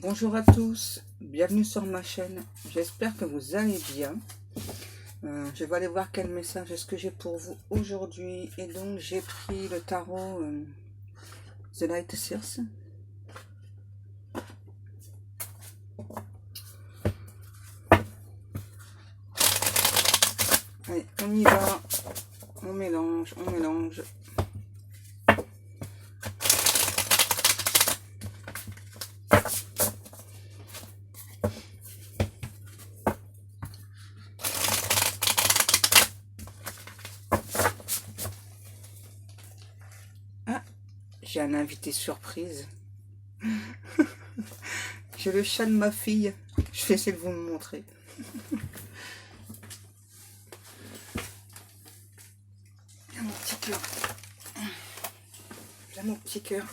Bonjour à tous, bienvenue sur ma chaîne, j'espère que vous allez bien. Je vais aller voir quel message est-ce que j'ai pour vous aujourd'hui. Et donc j'ai pris le tarot The Light Seers. Allez, on y va, on mélange, on mélange. Ah, j'ai un invité surprise. J'ai le chat de ma fille, je vais essayer de vous le montrer. Là, mon petit cœur. Là, mon petit cœur.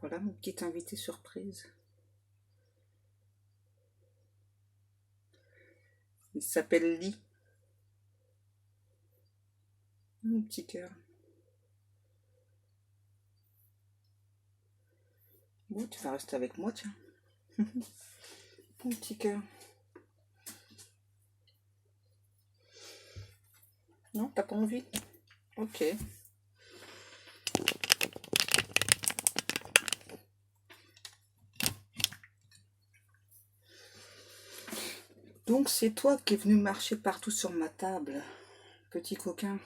Voilà mon petit invité surprise. Il s'appelle Lee. Mon petit cœur. Bon, tu vas rester avec moi, tiens. Mon petit cœur. Non, t'as pas envie? Ok. Donc c'est toi qui es venu marcher partout sur ma table, petit coquin.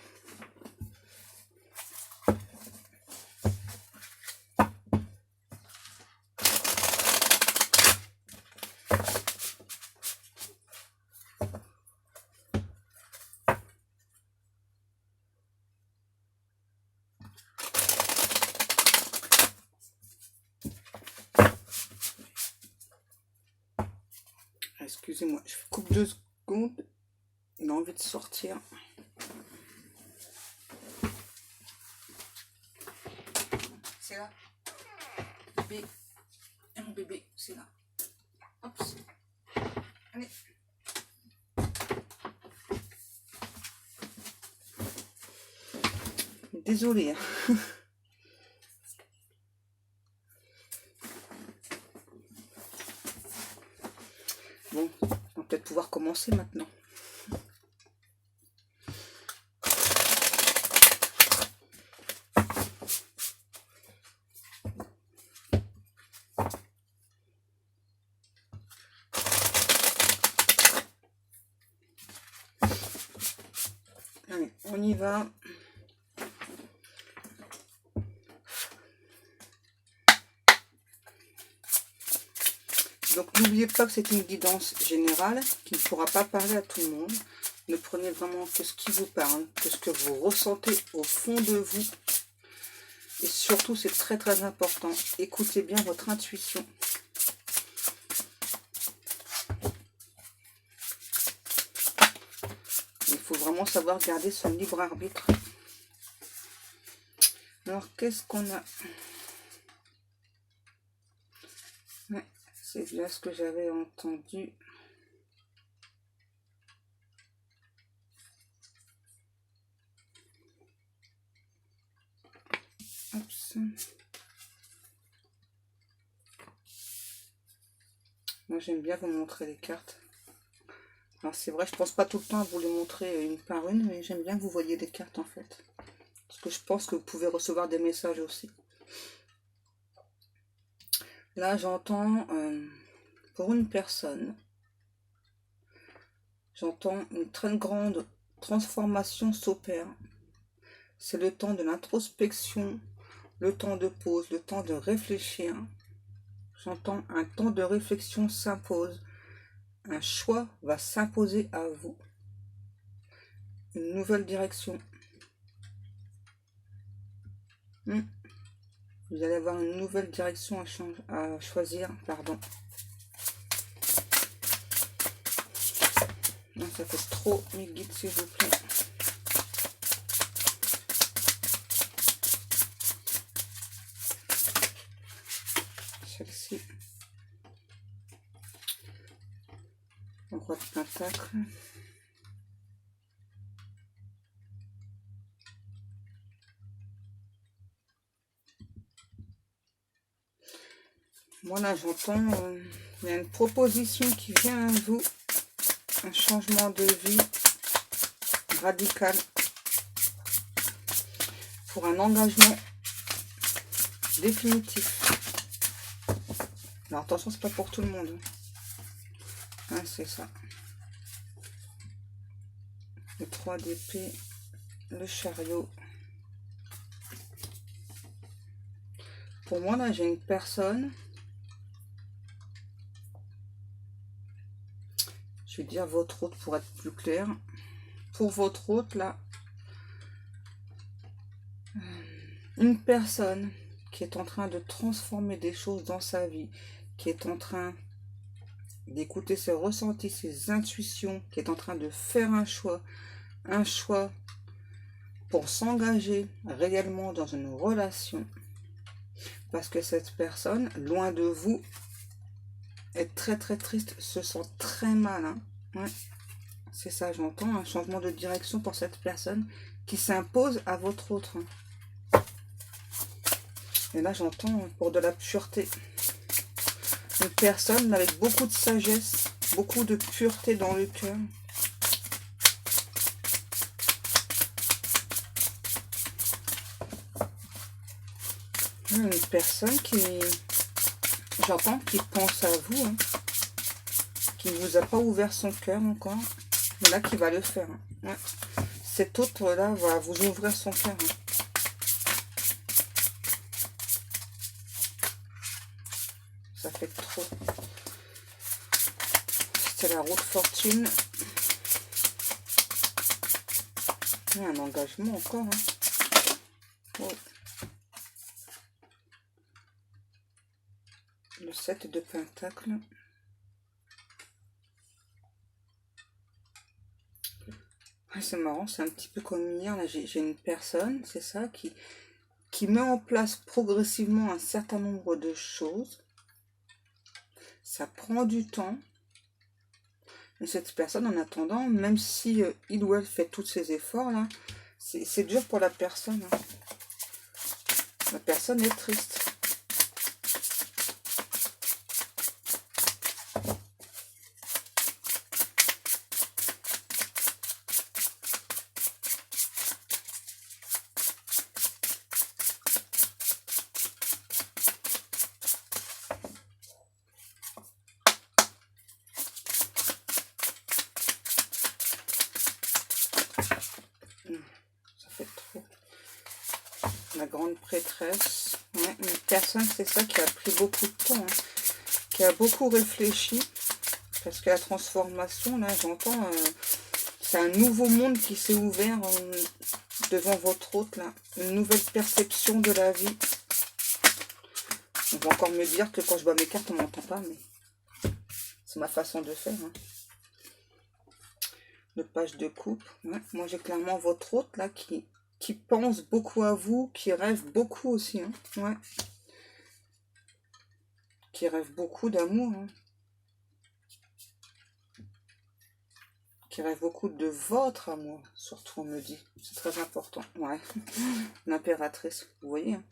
Excusez-moi, je coupe 2 secondes. Il a envie de sortir. C'est là. Bébé. Et mon bébé, c'est là. Hop. Allez. Désolée. Bon, on va peut-être pouvoir commencer maintenant. Allez, on y va. Donc n'oubliez pas que c'est une guidance générale qui ne pourra pas parler à tout le monde. Ne prenez vraiment que ce qui vous parle, que ce que vous ressentez au fond de vous. Et surtout, c'est très très important, écoutez bien votre intuition. Il faut vraiment savoir garder son libre arbitre. Alors, qu'est-ce qu'on a? Ouais, c'est bien ce que j'avais entendu. Oups. Moi, j'aime bien vous montrer les cartes. Alors, c'est vrai, je pense pas tout le temps à vous les montrer une par une, mais j'aime bien que vous voyez les cartes, en fait. Parce que je pense que vous pouvez recevoir des messages aussi. Là, j'entends, pour une personne, j'entends une très grande transformation s'opère. C'est le temps de l'introspection, le temps de pause, le temps de réfléchir. J'entends un temps de réflexion s'impose. Un choix va s'imposer à vous. Une nouvelle direction. Vous allez avoir une nouvelle direction à choisir. Pardon. Non, ça fait trop, mes guides, s'il vous plaît. celle-ci. Roi de pentacle. Moi là j'entends, il y a une proposition qui vient à vous, un changement de vie radical pour un engagement définitif. Alors attention, c'est pas pour tout le monde. Hein, c'est ça. Le 3 d'épée, le chariot. Pour moi là j'ai une personne. Je vais dire votre hôte pour être plus clair. Pour votre hôte, là, une personne qui est en train de transformer des choses dans sa vie, qui est en train d'écouter ses ressentis, ses intuitions, qui est en train de faire un choix pour s'engager réellement dans une relation. Parce que cette personne, loin de vous, est très très triste, se sent très mal. Hein. Ouais. C'est ça, j'entends un changement de direction pour cette personne qui s'impose à votre autre. Et là, j'entends pour de la pureté. Une personne avec beaucoup de sagesse, beaucoup de pureté dans le cœur. Une personne qui, j'entends, qui pense à vous, hein, qui ne vous a pas ouvert son cœur encore. Mais là, qui va le faire. Hein. Ouais. Cet autre-là va vous ouvrir son cœur. Hein. Ça fait trop. C'était la roue de fortune. Un engagement encore. Hein. Oh. Le 7 de pentacle. C'est marrant, c'est un petit peu comme hier, là j'ai une personne, c'est ça, qui met en place progressivement un certain nombre de choses. Ça prend du temps. Et cette personne, en attendant, même si il ou elle fait tous ces efforts, là, c'est dur pour la personne. Hein. La personne est triste. Ça fait trop. La grande prêtresse. Ouais, une personne, c'est ça, qui a pris beaucoup de temps, hein, qui a beaucoup réfléchi. Parce que la transformation, là, j'entends, c'est un nouveau monde qui s'est ouvert devant votre hôte, là. Une nouvelle perception de la vie. On va encore me dire que quand je bois mes cartes, on m'entend pas, mais c'est ma façon de faire. Hein. Le page de coupe. Ouais. Moi, j'ai clairement votre hôte, là, qui pense beaucoup à vous, qui rêve beaucoup aussi. Hein. Ouais. Qui rêve beaucoup d'amour. Hein. Qui rêve beaucoup de votre amour, surtout, on me dit. C'est très important. Ouais. L'impératrice, vous voyez. Hein.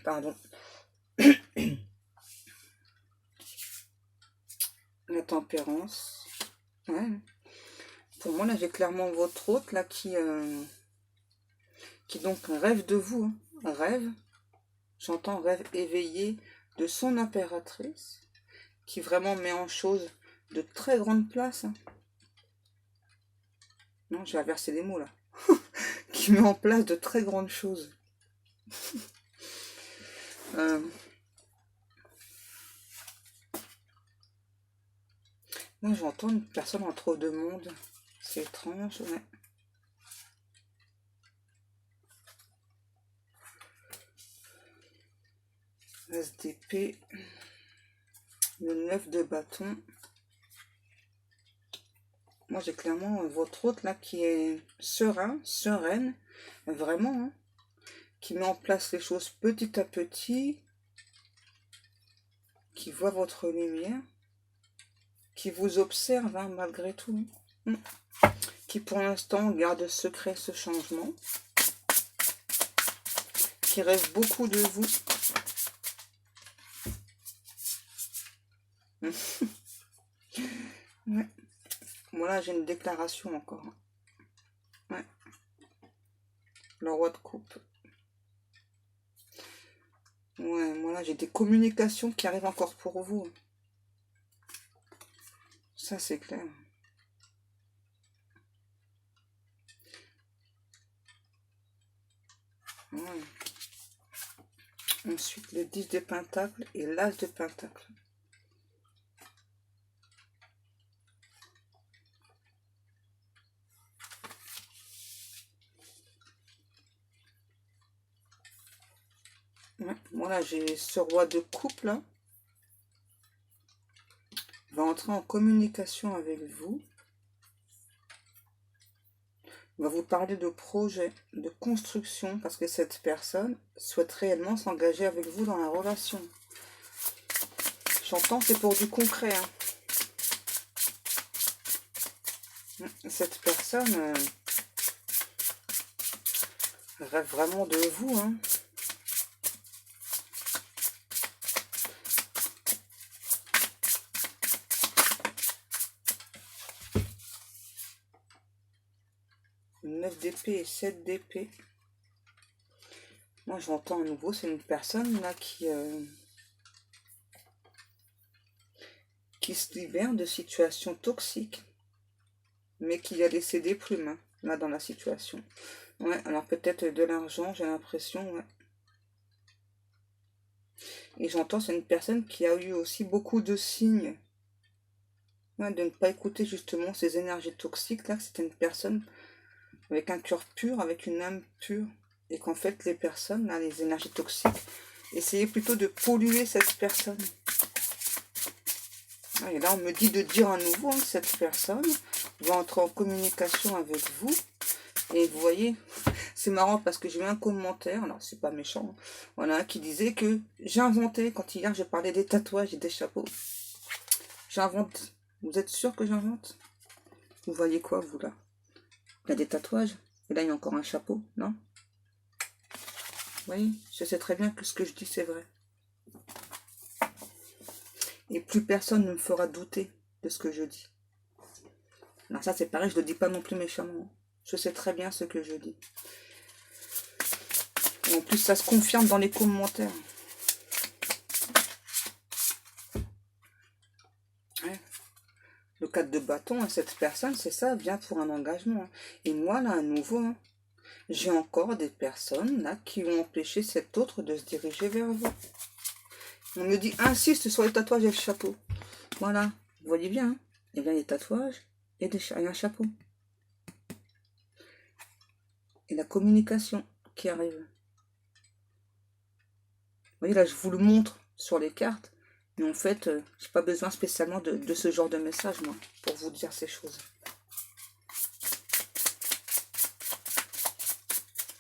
Pardon. La tempérance. Ouais. Pour moi, là, j'ai clairement votre hôte, là, qui donc rêve de vous. Hein. Rêve. J'entends rêve éveillé de son impératrice, qui vraiment met en chose de très grandes places. Hein. Non, j'ai inversé les mots, là. Qui met en place de très grandes choses. Moi, j'entends une personne entre deux mondes. C'est étrange, ouais. As d'épée. Le 9 de bâton. Moi, j'ai clairement votre hôte, là, qui est serein, sereine. Vraiment, hein, qui met en place les choses petit à petit. qui voit votre lumière, qui vous observe hein, malgré tout, qui pour l'instant garde secret ce changement, qui rêve beaucoup de vous. Ouais. Voilà, j'ai une déclaration encore. Ouais. Le roi de coupe. Ouais, voilà, j'ai des communications qui arrivent encore pour vous. Ça, c'est clair. Ouais. Ensuite, le 10 de Pentacle et l'As de Pentacle. Ouais, voilà, j'ai ce roi de coupe là. Il va entrer en communication avec vous. Il va vous parler de projet, de construction, parce que cette personne souhaite réellement s'engager avec vous dans la relation. J'entends, c'est pour du concret. Hein. Cette personne rêve vraiment de vous. Hein. D'épée et 7 d'épée. Moi j'entends à nouveau, c'est une personne là qui se libère de situations toxiques, mais qui a laissé des plumes hein, là dans la situation. Ouais, alors peut-être de l'argent, j'ai l'impression, ouais. Et j'entends, c'est une personne qui a eu aussi beaucoup de signes. Ouais, de ne pas écouter justement ces énergies toxiques là, c'était une personne avec un cœur pur, avec une âme pure. Et qu'en fait, les personnes, là, les énergies toxiques, essayaient plutôt de polluer cette personne. Et là, on me dit de dire à nouveau hein, que cette personne va entrer en communication avec vous. Et vous voyez, c'est marrant parce que j'ai eu un commentaire, alors c'est pas méchant, hein, voilà, qui disait que j'ai inventé, quand hier je parlais des tatouages et des chapeaux. J'invente. Vous êtes sûr que j'invente? Vous voyez quoi, vous, là? Il y a des tatouages. Et là, il y a encore un chapeau, non? Vous voyez, je sais très bien que ce que je dis, c'est vrai. Et plus personne ne me fera douter de ce que je dis. Alors ça, c'est pareil, je ne le dis pas non plus méchamment. Je sais très bien ce que je dis. Et en plus, ça se confirme dans les commentaires. Ouais. Le 4 de bâton, cette personne, c'est ça, vient pour un engagement. Et moi, là, à nouveau, hein, j'ai encore des personnes là qui ont empêché cet autre de se diriger vers vous. On me dit, insiste sur les tatouages et le chapeau. Voilà, vous voyez bien, hein, il y a les tatouages et un chapeau. Et la communication qui arrive. Vous voyez, là, je vous le montre sur les cartes. Mais en fait, j'ai pas besoin spécialement de ce genre de message, moi, pour vous dire ces choses.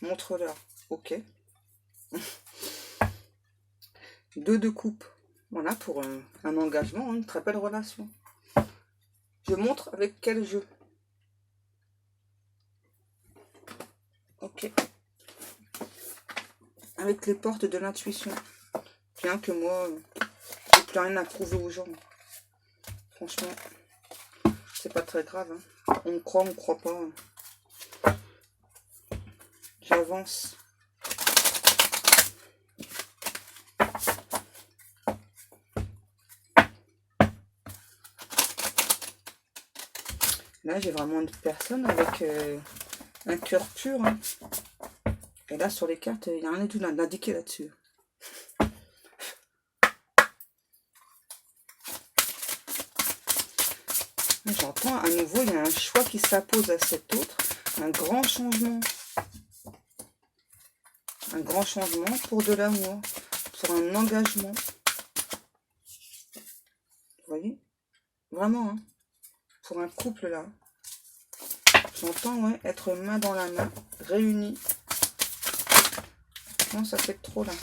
Montre-leur. Ok. 2 de coupe. Voilà, pour un engagement, une très belle relation. Je montre avec quel jeu. Ok. Avec les portes de l'intuition. Bien que moi, j'ai plus rien à prouver aux gens. Franchement, c'est pas très grave. Hein. On me croit, on me croit pas. J'avance. Là, j'ai vraiment une personne avec un cœur pur. Hein. Et là, sur les cartes, il n'y a rien du tout d'indiqué là-dessus. J'entends à nouveau, il y a un choix qui s'impose à cet autre. Un grand changement. Un grand changement pour de l'amour. Pour un engagement. Vous voyez? Vraiment, hein. Pour un couple, là. J'entends, ouais, être main dans la main, réunis. Non, ça fait trop, là.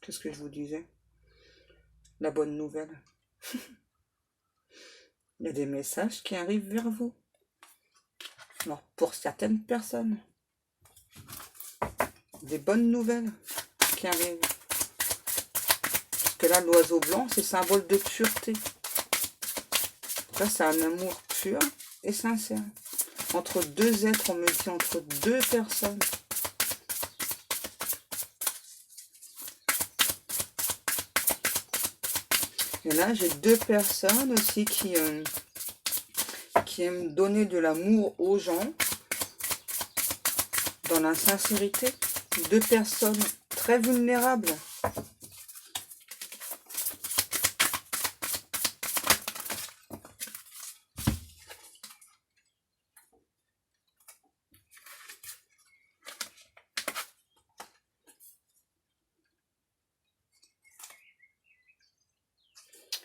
Qu'est-ce que je vous disais? La bonne nouvelle. Il y a des messages qui arrivent vers vous. Alors, pour certaines personnes, des bonnes nouvelles qui arrivent. Parce que là, l'oiseau blanc, c'est symbole de pureté. Là, c'est un amour pur et sincère. Entre deux êtres, on me dit, entre deux personnes. Et là, j'ai deux personnes aussi qui aiment donner de l'amour aux gens, dans la sincérité. Deux personnes très vulnérables.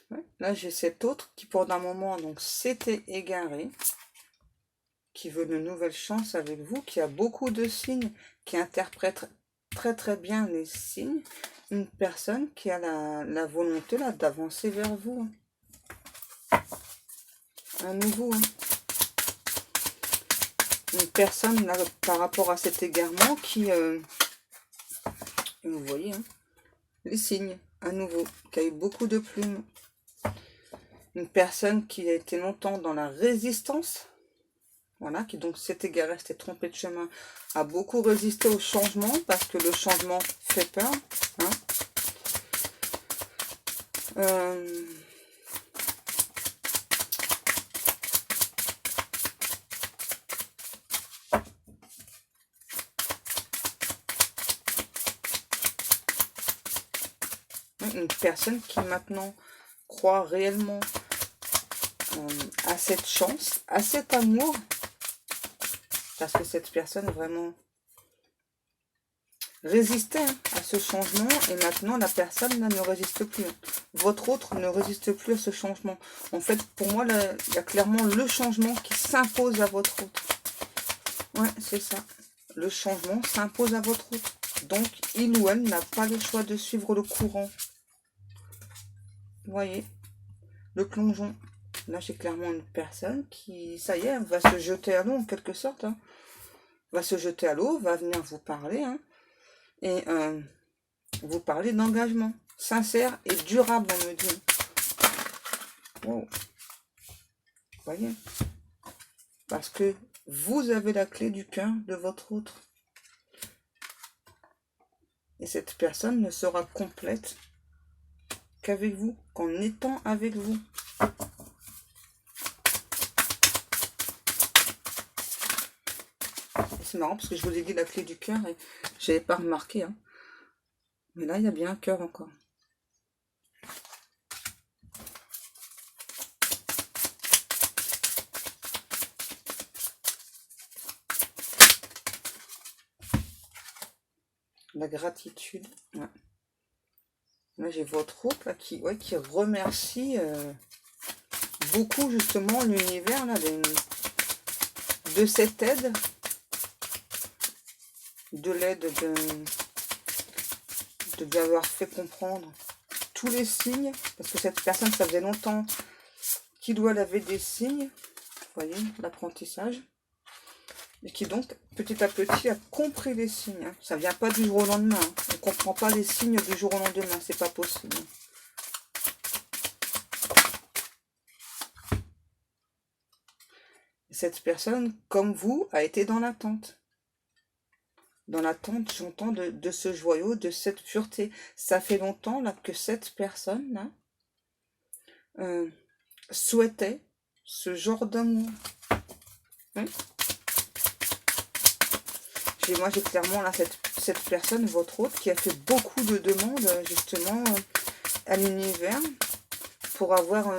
Ouais. Là, j'ai cet autre qui, pendant un moment, donc s'était égaré, qui veut de nouvelles chances avec vous, qui a beaucoup de signes, qui interprète très très bien les signes. Une personne qui a la volonté là d'avancer vers vous. À nouveau. Une personne là, par rapport à cet égarement qui... vous voyez, hein, les signes, à nouveau, qui a eu beaucoup de plumes. Une personne qui a été longtemps dans la résistance. Voilà, qui donc s'est égaré, s'était trompé de chemin, a beaucoup résisté au changement, parce que le changement fait peur. Hein. Une personne qui maintenant croit réellement à cette chance, à cet amour, parce que cette personne vraiment résistait à ce changement, et maintenant la personne là, ne résiste plus. Votre autre ne résiste plus à ce changement. En fait, pour moi, là, il y a clairement le changement qui s'impose à votre autre. Ouais, c'est ça. Le changement s'impose à votre autre. Donc, il ou elle n'a pas le choix de suivre le courant. Vous voyez, le plongeon. Là, j'ai clairement une personne qui, ça y est, va se jeter à l'eau en quelque sorte. Hein. Va se jeter à l'eau, va venir vous parler. Hein, et vous parler d'engagement sincère et durable, on me dit. Wow. Vous voyez? Parce que vous avez la clé du cœur de votre autre. Et cette personne ne sera complète qu'avec vous, qu'en étant avec vous. C'est marrant parce que je vous ai dit la clé du cœur et je n'avais pas remarqué. Hein. Mais là, il y a bien un cœur encore. La gratitude. Ouais. Là, j'ai votre autre là, qui remercie beaucoup justement l'univers là, de cette aide. De l'aide de lui avoir fait comprendre tous les signes, parce que cette personne, ça faisait longtemps qu'il doit laver des signes, vous voyez, l'apprentissage, et qui donc, petit à petit, a compris les signes. Hein. Ça ne vient pas du jour au lendemain. Hein. On ne comprend pas les signes du jour au lendemain, c'est pas possible. Et cette personne, comme vous, a été dans l'attente. Dans l'attente, j'entends de ce joyau, de cette pureté. Ça fait longtemps là que cette personne là souhaitait ce genre d'amour. Hein? Moi, j'ai clairement là cette personne, votre autre, qui a fait beaucoup de demandes justement à l'univers pour avoir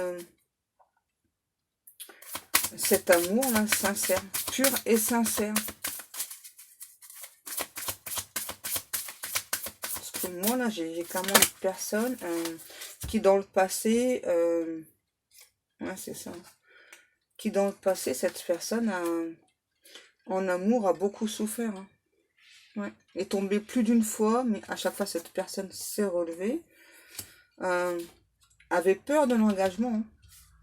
cet amour là sincère, pur et sincère. Moi, là, j'ai clairement une personne qui, dans le passé, ouais, c'est ça, qui, dans le passé, cette personne, en amour, a beaucoup souffert. Hein. Ouais. Est tombé plus d'une fois, mais à chaque fois, cette personne s'est relevée. Euh, Avait peur de l'engagement, hein.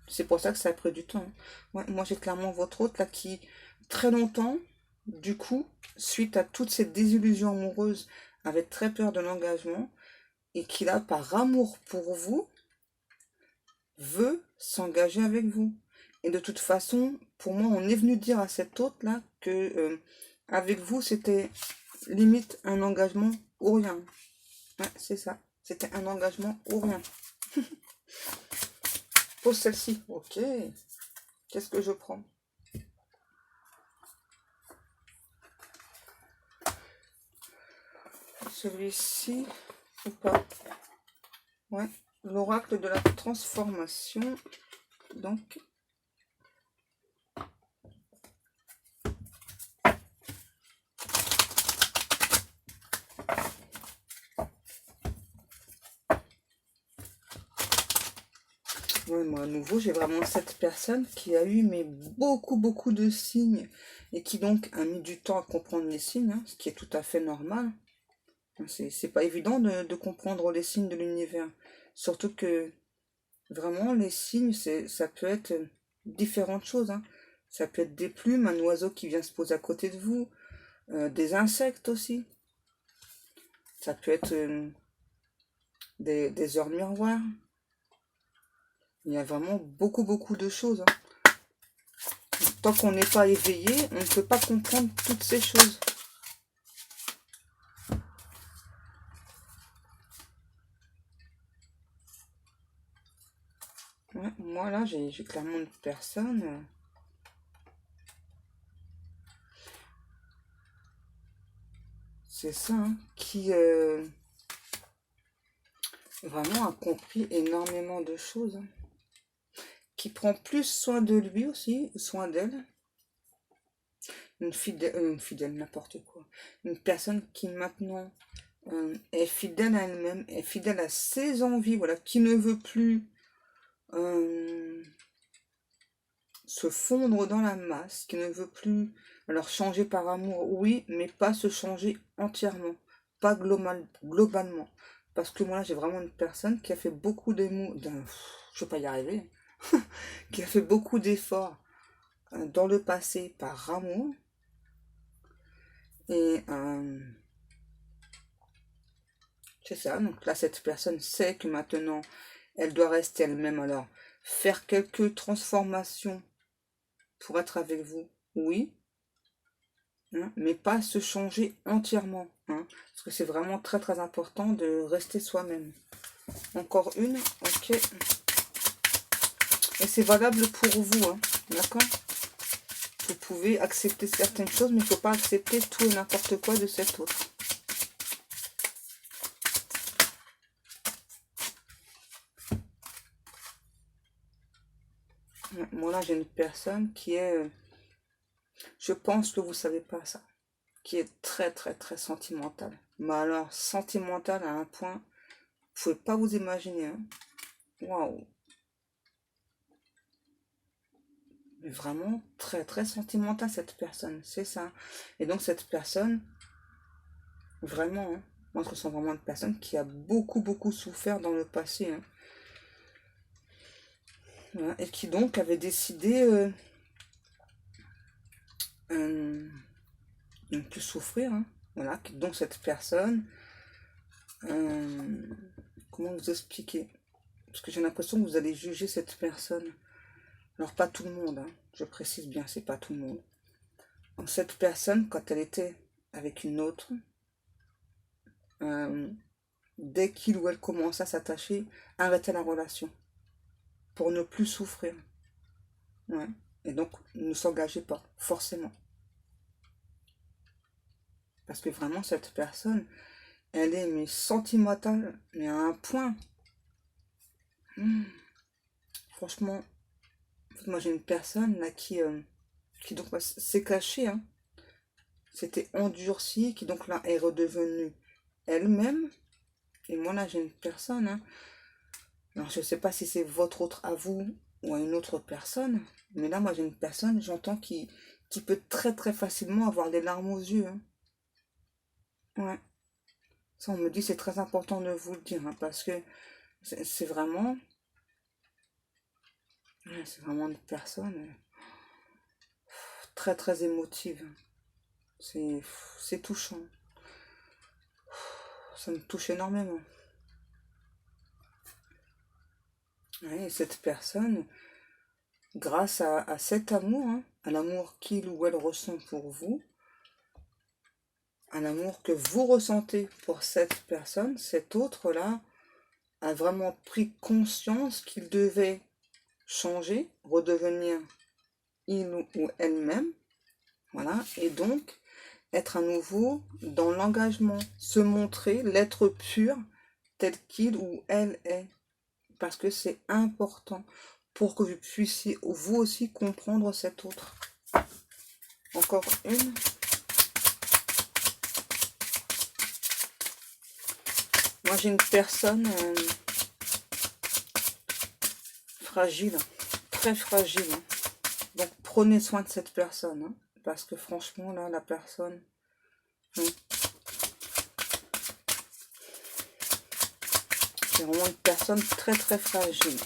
C'est pour ça que ça a pris du temps, hein. Ouais, moi, j'ai clairement votre hôte là qui, très longtemps, du coup, suite à toutes ces désillusions amoureuses, avait très peur de l'engagement et qui, là, par amour pour vous, veut s'engager avec vous. Et de toute façon, pour moi, on est venu dire à cet hôte-là que avec vous, c'était limite un engagement ou rien. Ouais, c'est ça. C'était un engagement ou rien. Pose celle-ci. Ok. Qu'est-ce que je prends? Celui-ci ou pas? Ouais. L'oracle de la transformation. Donc, ouais, moi, à nouveau, j'ai vraiment cette personne qui a eu mais beaucoup de signes et qui donc a mis du temps à comprendre les signes, hein, ce qui est tout à fait normal. C'est pas évident de comprendre les signes de l'univers. Surtout que vraiment, les signes, ça peut être différentes choses, hein. Ça peut être des plumes, un oiseau qui vient se poser à côté de vous, des insectes aussi. Ça peut être des heures miroirs. Il y a vraiment beaucoup de choses, hein. Tant qu'on n'est pas éveillé, on ne peut pas comprendre toutes ces choses. Ouais, moi là, j'ai clairement une personne, c'est ça, hein, qui vraiment a compris énormément de choses, hein. Qui prend plus soin de lui aussi, soin d'elle. Une fidèle, n'importe quoi. Une personne qui maintenant est fidèle à elle-même, est fidèle à ses envies, voilà, qui ne veut plus euh, se fondre dans la masse, qui ne veut plus, alors changer par amour, oui, mais pas se changer entièrement, pas globalement. Parce que moi, là, j'ai vraiment une personne qui a fait beaucoup d'émotions, je vais pas y arriver, qui a fait beaucoup d'efforts dans le passé par amour, et c'est ça, donc là, cette personne sait que maintenant, elle doit rester elle-même, alors faire quelques transformations pour être avec vous, oui, hein, mais pas se changer entièrement, hein, parce que c'est vraiment très important de rester soi-même. Encore une, ok, et c'est valable pour vous, hein, d'accord? Vous pouvez accepter certaines choses, mais il ne faut pas accepter tout et n'importe quoi de cet autre. Ouais, moi là, j'ai une personne qui est, je pense que vous savez pas ça, qui est très sentimentale. Mais alors, sentimentale à un point, vous pouvez pas vous imaginer, hein. Waouh! Mais vraiment très sentimentale cette personne, c'est ça. Et donc cette personne, vraiment, hein, moi je ressens vraiment une personne qui a beaucoup souffert dans le passé, hein. Voilà, et qui donc avait décidé euh, de ne plus souffrir, hein. Voilà, donc cette personne, euh, comment vous expliquer? Parce que j'ai l'impression que vous allez juger cette personne. Alors pas tout le monde, hein, je précise bien, c'est pas tout le monde. Donc, cette personne, quand elle était avec une autre, euh, dès qu'il ou elle commence à s'attacher, arrêtait la relation pour ne plus souffrir. Ouais. Et donc, ne s'engagez pas, forcément. Parce que vraiment, cette personne, elle est mais sentimentale, mais à un point. Hmm. Franchement, moi j'ai une personne là qui donc bah, s'est cachée, hein. S'était endurcie, qui donc là est redevenue elle-même. Et moi là j'ai une personne, hein. Alors je sais pas si c'est votre autre à vous ou à une autre personne, mais là moi j'ai une personne, j'entends qui peut très facilement avoir des larmes aux yeux, hein. Ouais. Ça, on me dit, c'est très important de vous le dire, hein, parce que c'est vraiment, ouais, c'est vraiment une personne très très émotive. C'est touchant. Ça me touche énormément. Ouais, et cette personne, grâce à cet amour, hein, à l'amour qu'il ou elle ressent pour vous, à l'amour que vous ressentez pour cette personne, cet autre-là a vraiment pris conscience qu'il devait changer, redevenir il ou elle-même, voilà, et donc être à nouveau dans l'engagement, se montrer, l'être pur tel qu'il ou elle est, parce que c'est important pour que vous puissiez vous aussi comprendre cet autre. Encore une. Moi j'ai une personne fragile, très fragile, hein. Donc prenez soin de cette personne, hein, parce que franchement là la personne, hein, c'est vraiment une personne très très fragile.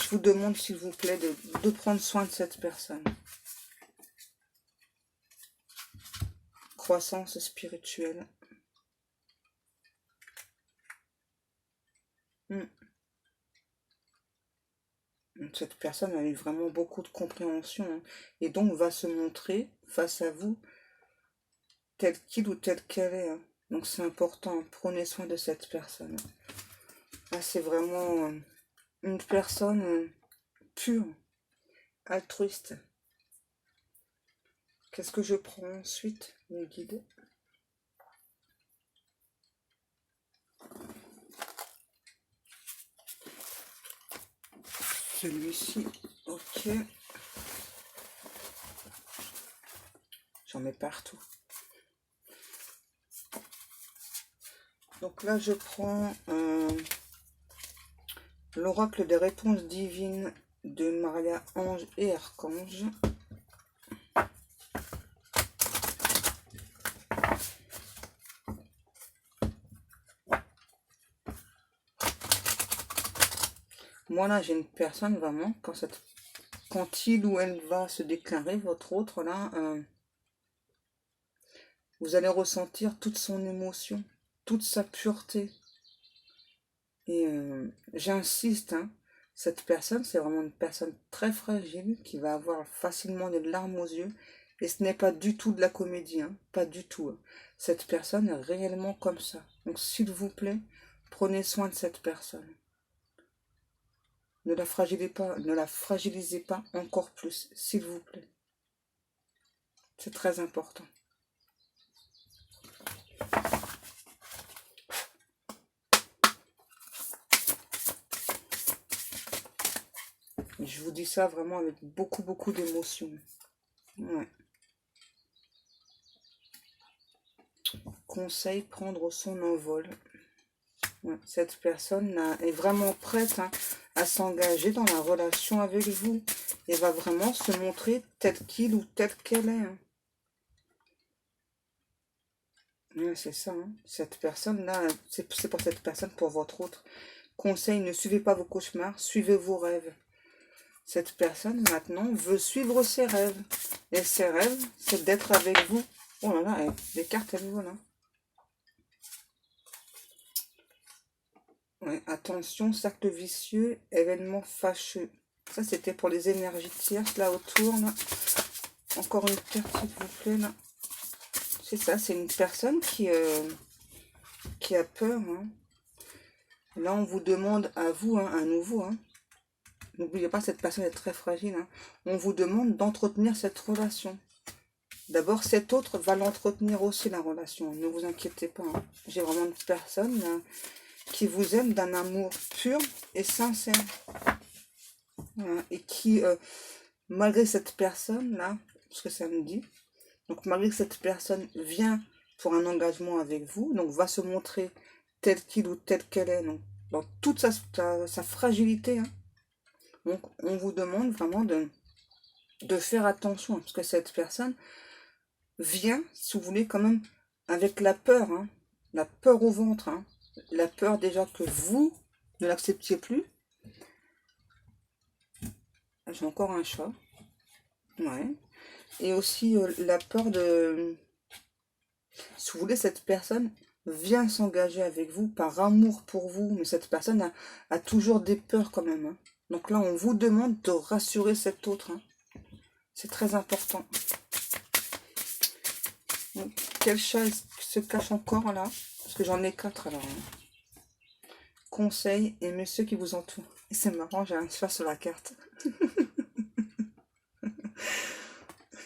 Je vous demande s'il vous plaît de prendre soin de cette personne. Croissance spirituelle. Hmm. Cette personne a eu vraiment beaucoup de compréhension, hein, et donc va se montrer face à vous tel qu'il ou telle qu'elle est, hein. Donc c'est important, hein, prenez soin de cette personne. Là, c'est vraiment une personne pure, altruiste. Qu'est-ce que je prends ensuite, mes guides? Celui-ci, ok. J'en mets partout. Donc là, je prends l'oracle des réponses divines de Maria Ange et Archange. Moi là, j'ai une personne vraiment, quand il ou elle va se déclarer, votre autre là, vous allez ressentir toute son émotion, toute sa pureté. Et j'insiste, hein, cette personne, c'est vraiment une personne très fragile qui va avoir facilement des larmes aux yeux. Et ce n'est pas du tout de la comédie, hein, pas du tout, hein. Cette personne est réellement comme ça. Donc s'il vous plaît, prenez soin de cette personne. Ne la fragilisez pas encore plus, s'il vous plaît. C'est très important. Je vous dis ça vraiment avec beaucoup, beaucoup d'émotion. Ouais. Conseil, prendre son envol. Ouais. Cette personne là est vraiment prête, hein, à s'engager dans la relation avec vous. Et va vraiment se montrer tel qu'il ou telle qu'elle est, hein. Ouais, c'est ça, hein. Cette personne-là, c'est pour cette personne, pour votre autre. Conseil, ne suivez pas vos cauchemars, suivez vos rêves. Cette personne, maintenant, veut suivre ses rêves. Et ses rêves, c'est d'être avec vous. Oh là là, les cartes, elles volent, hein. Ouais, attention, cercle vicieux, événement fâcheux. Ça, c'était pour les énergies tierces, là, autour, là. Encore une carte, s'il vous plaît, là. C'est ça, c'est une personne qui a peur, hein. Là, on vous demande à vous, hein, à nouveau, hein. N'oubliez pas, cette personne est très fragile, hein. On vous demande d'entretenir cette relation. D'abord, cet autre va l'entretenir aussi, la relation. Ne vous inquiétez pas, hein. J'ai vraiment une personne qui vous aime d'un amour pur et sincère. Voilà. Et qui, malgré cette personne-là, ce que ça me dit, donc malgré que cette personne vient pour un engagement avec vous, donc va se montrer tel qu'il ou telle qu'elle est, donc dans toute sa fragilité, hein. Donc on vous demande vraiment de faire attention, hein, parce que cette personne vient, si vous voulez, quand même avec la peur, hein, la peur au ventre, hein, la peur déjà que vous ne l'acceptiez plus. J'ai encore un chat. Ouais. Et aussi la peur de... Si vous voulez, cette personne vient s'engager avec vous par amour pour vous, mais cette personne a toujours des peurs quand même, hein. Donc là, on vous demande de rassurer cet autre, hein. C'est très important. Donc, quel chat se cache encore là? Parce que j'en ai 4 alors, hein. Conseil, aimez ceux qui vous entourent. Et c'est marrant, j'ai un chat sur la carte.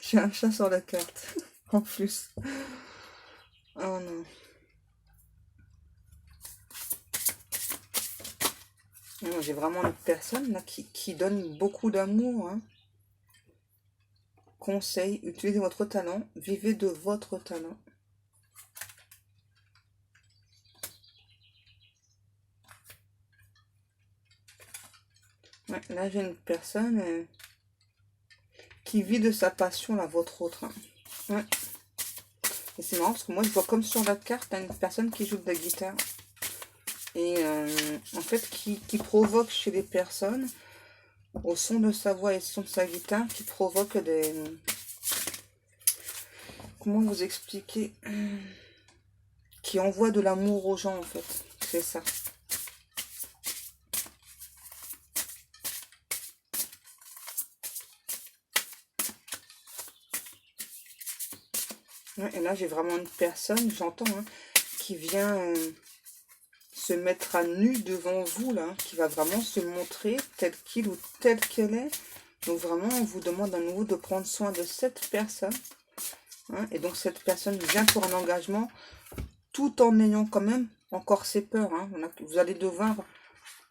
J'ai un chat sur la carte. En plus. Oh non. Non, j'ai vraiment une personne là qui donne beaucoup d'amour, hein. Conseil, utilisez votre talent, vivez de votre talent. Ouais, là j'ai une personne qui vit de sa passion, la vôtre autre, hein. Ouais. Et c'est marrant parce que moi je vois comme sur la carte une personne qui joue de la guitare. Et en fait qui provoque chez les personnes, au son de sa voix et au son de sa guitare, qui provoque des... Comment vous expliquer? Qui envoie de l'amour aux gens en fait. C'est ça. Ouais, et là j'ai vraiment une personne, j'entends, hein, qui vient se mettre à nu devant vous, là, qui va vraiment se montrer tel qu'il ou telle qu'elle est. Donc vraiment, on vous demande à nouveau de prendre soin de cette personne, hein, et donc cette personne vient pour un engagement, tout en ayant quand même encore ses peurs, hein. Vous allez devoir,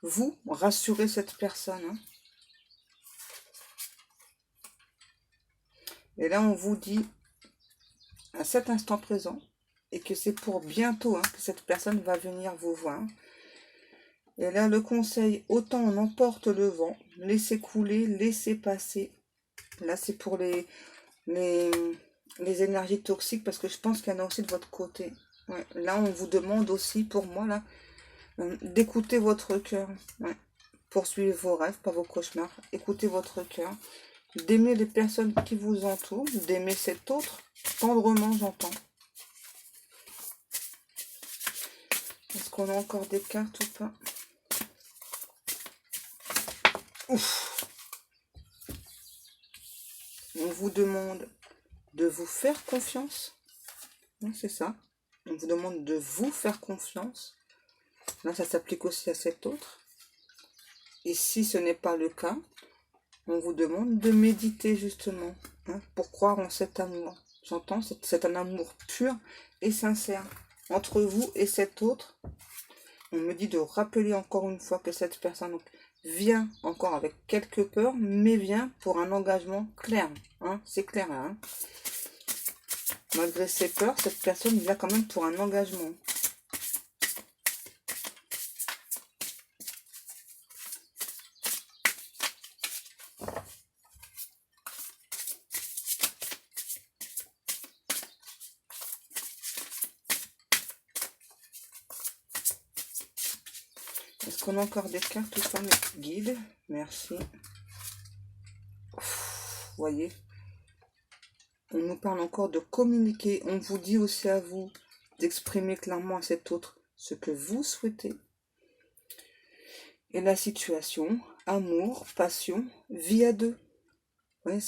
vous, rassurer cette personne, hein. Et là, on vous dit, à cet instant présent, et que c'est pour bientôt, hein, que cette personne va venir vous voir. Et là, le conseil, autant on emporte le vent, laissez couler, laissez passer. Là, c'est pour les, les énergies toxiques, parce que je pense qu'il y en a aussi de votre côté. Ouais. Là, on vous demande aussi, pour moi, là, d'écouter votre cœur. Ouais. Poursuivez vos rêves, pas vos cauchemars. Écoutez votre cœur. D'aimer les personnes qui vous entourent, d'aimer cet autre, tendrement, j'entends. Est-ce qu'on a encore des cartes ou pas? Ouf. On vous demande de vous faire confiance. C'est ça. On vous demande de vous faire confiance. Là, ça s'applique aussi à cet autre. Et si ce n'est pas le cas, on vous demande de méditer justement, hein, pour croire en cet amour. J'entends, c'est un amour pur et sincère entre vous et cet autre. On me dit de rappeler encore une fois que cette personne donc, vient encore avec quelques peurs, mais vient pour un engagement clair. Hein, c'est clair là. Hein. Malgré ses peurs, cette personne vient quand même pour un engagement. Est-ce qu'on a encore des cartes ou pas, mes guides? Merci. Vous voyez, on nous parle encore de communiquer. On vous dit aussi à vous d'exprimer clairement à cet autre ce que vous souhaitez. Et la situation, amour, passion, vie à deux. Ouais,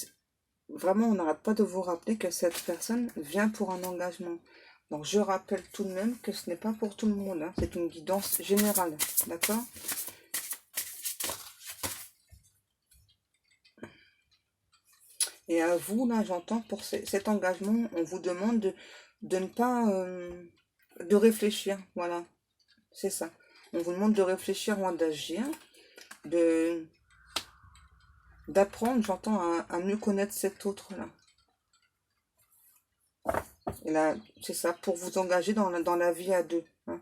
vraiment, on n'arrête pas de vous rappeler que cette personne vient pour un engagement. Donc, je rappelle tout de même que ce n'est pas pour tout le monde. Hein. C'est une guidance générale. D'accord? Et à vous, là, j'entends, pour cet engagement, on vous demande de ne pas... de réfléchir. Voilà. C'est ça. On vous demande de réfléchir avant d'agir. D'apprendre, j'entends, à mieux connaître cet autre-là. Et là, c'est ça, pour vous engager dans la vie à deux. Hein.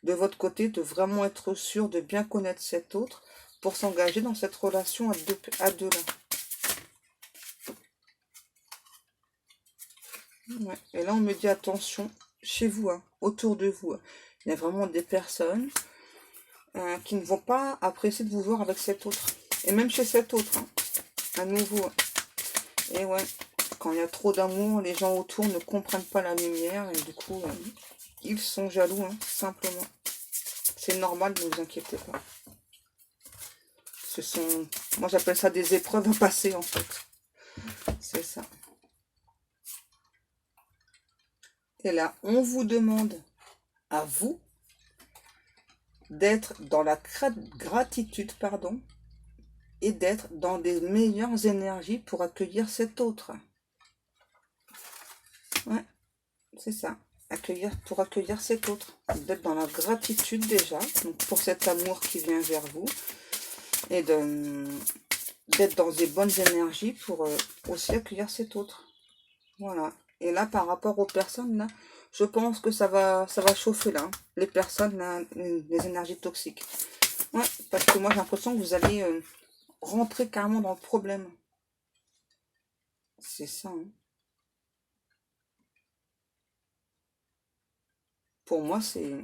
De votre côté, de vraiment être sûr de bien connaître cet autre pour s'engager dans cette relation à deux là. Ouais. Et là, on me dit attention, chez vous, hein, autour de vous. Il y a vraiment des personnes qui ne vont pas apprécier de vous voir avec cet autre. Et même chez cet autre, hein, à nouveau. Et ouais, quand il y a trop d'amour, les gens autour ne comprennent pas la lumière. Et du coup, ils sont jaloux, hein, simplement. C'est normal, ne vous inquiétez pas. Ce sont, moi j'appelle ça des épreuves à passer en fait. C'est ça. Et là, on vous demande à vous d'être dans la gratitude, pardon, et d'être dans des meilleures énergies pour accueillir cet autre. Ouais, c'est ça. Pour accueillir cet autre. D'être dans la gratitude déjà, donc pour cet amour qui vient vers vous. Et d'être dans des bonnes énergies pour aussi accueillir cet autre. Voilà. Et là, par rapport aux personnes, là, je pense que ça va chauffer, là. Les personnes, là, les énergies toxiques. Ouais, parce que moi, j'ai l'impression que vous allez rentrer carrément dans le problème. C'est ça, hein. Pour moi, c'est...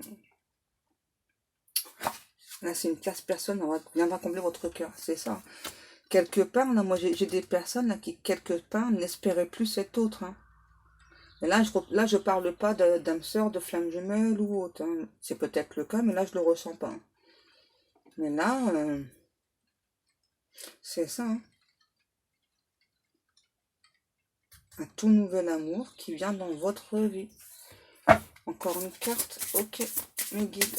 Là, c'est une classe personne, on viendra combler votre cœur. C'est ça. Quelque part, là, moi, j'ai des personnes là, qui, quelque part, n'espéraient plus cet autre, hein. Et là, je parle pas d'âme sœur, de flamme jumelle ou autre, hein. C'est peut-être le cas, mais là, je le ressens pas. Mais là, c'est ça, hein. Un tout nouvel amour qui vient dans votre vie. Encore une carte. Ok, mes guides.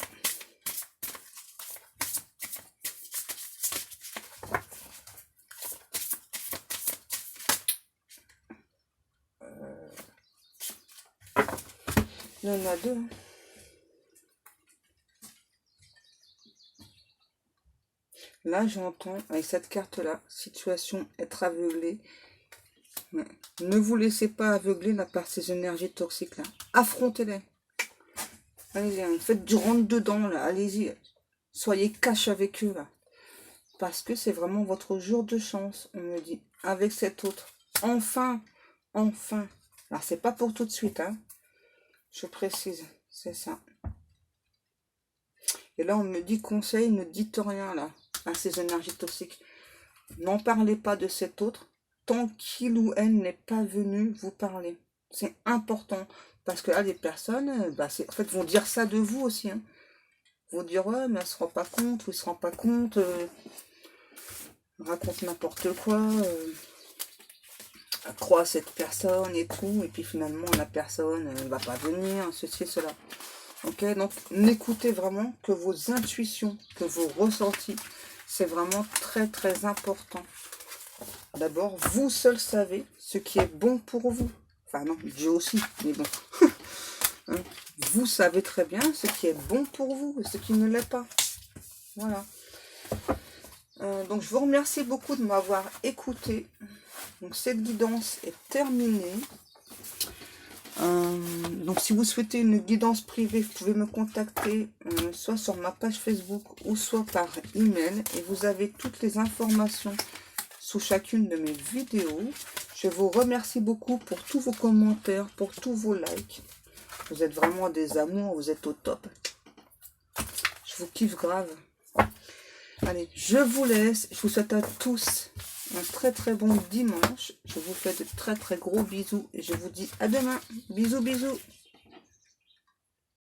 Il y en a deux, hein. Là, j'entends, avec cette carte-là, situation, être aveuglé. Mais ne vous laissez pas aveugler là, par ces énergies toxiques-là. Affrontez-les. Allez-y, hein, faites du rentre-dedans, là. Allez-y. Soyez cash avec eux, là. Parce que c'est vraiment votre jour de chance, on me dit. Avec cet autre. Enfin. Enfin. Alors, c'est pas pour tout de suite, hein. Je précise. C'est ça. Et là, on me dit conseil, ne dites rien, là, à ces énergies toxiques. N'en parlez pas de cet autre tant qu'il ou elle n'est pas venu vous parler. C'est important. Parce que là, les personnes, bah, en fait, vont dire ça de vous aussi. Hein. Vont dire, ouais, mais elle se rend pas compte, ou il se rend pas compte, raconte n'importe quoi, elle croit à cette personne et tout, et puis finalement, la personne ne va pas venir, ceci, cela. Ok, donc n'écoutez vraiment que vos intuitions, que vos ressentis. C'est vraiment très très important. D'abord, vous seul savez ce qui est bon pour vous. Enfin non, Dieu aussi, mais bon. Hein, vous savez très bien ce qui est bon pour vous et ce qui ne l'est pas. Voilà. Donc je vous remercie beaucoup de m'avoir écouté. Donc cette guidance est terminée. Donc si vous souhaitez une guidance privée, vous pouvez me contacter soit sur ma page Facebook ou soit par email. Et vous avez toutes les informations sous chacune de mes vidéos. Je vous remercie beaucoup pour tous vos commentaires, pour tous vos likes. Vous êtes vraiment des amours, vous êtes au top. Je vous kiffe grave. Allez, je vous laisse. Je vous souhaite à tous un très très bon dimanche. Je vous fais de très très gros bisous et je vous dis à demain. Bisous, bisous.